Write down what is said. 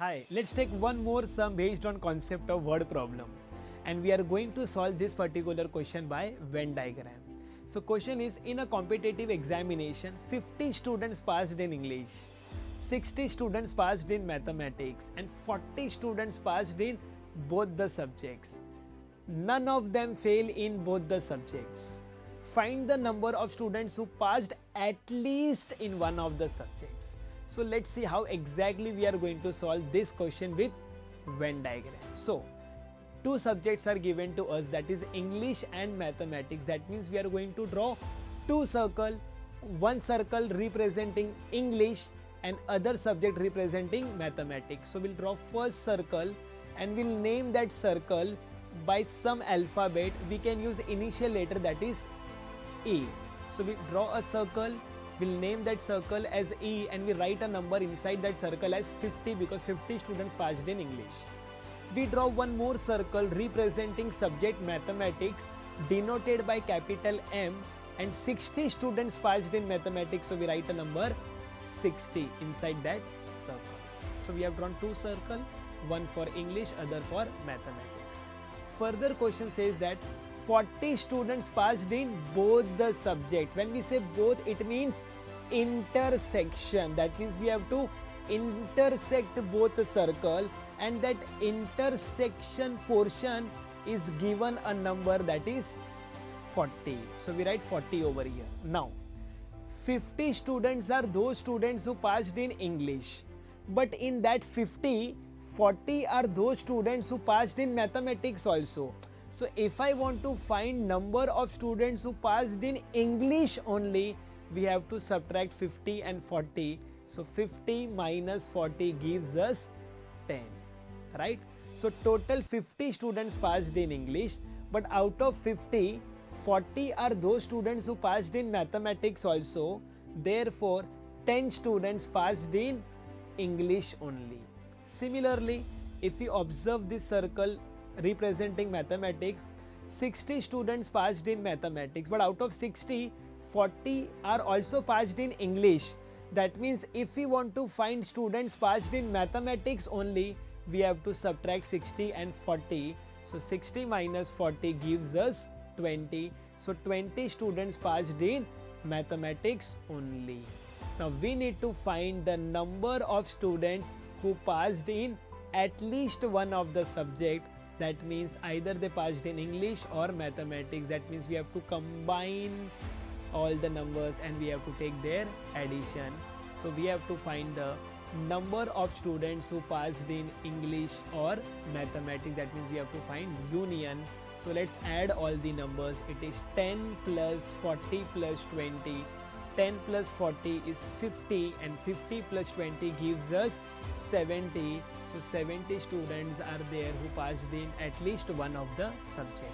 Hi, let's take one more sum based on concept of word problem. And we are going to solve this particular question by Venn diagram. So question is, in a competitive examination, 50 students passed in English, 60 students passed in mathematics and 40 students passed in both the subjects. None of them fail in both the subjects. Find the number of students who passed at least in one of the subjects. So let's see how exactly we are going to solve this question with Venn diagram. So two subjects are given to us, that is English and mathematics. That means we are going to draw two circles, one circle representing English and other subject representing mathematics. So we'll draw first circle and we'll name that circle by some alphabet. We can use initial letter, that is E. So we draw a circle, we'll name that circle as E and we write a number inside that circle as 50 because 50 students passed in English. We draw one more circle representing subject mathematics denoted by capital M and 60 students passed in mathematics, so we write a number 60 inside that circle. So we have drawn two circles, one for English, other for mathematics. Further question says that 40 students passed in both the subject. When we say both, it means intersection. That means we have to intersect both the circle and that intersection portion is given a number, that is 40. So we write 40 over here. Now 50 students are those students who passed in English, but in that 50, 40 are those students who passed in mathematics also. So if I want to find number of students who passed in English only, we have to subtract 50 and 40. So 50 minus 40 gives us 10, right? So total 50 students passed in English, but out of 50, 40 are those students who passed in mathematics also. Therefore, 10 students passed in English only. Similarly, if we observe this circle representing mathematics, 60 students passed in mathematics, but out of 60, 40 are also passed in English. That means if we want to find students passed in mathematics only, we have to subtract 60 and 40. So 60 minus 40 gives us 20. So 20 students passed in mathematics only. Now we need to find the number of students who passed in at least one of the subject. That means either they passed in English or mathematics. That means we have to combine all the numbers and we have to take their addition. So we have to find the number of students who passed in English or mathematics. That means we have to find union. So let's add all the numbers. It is 10 plus 40 plus 20. 10 plus 40 is 50 and 50 plus 20 gives us 70. So 70 students are there who passed in at least one of the subject.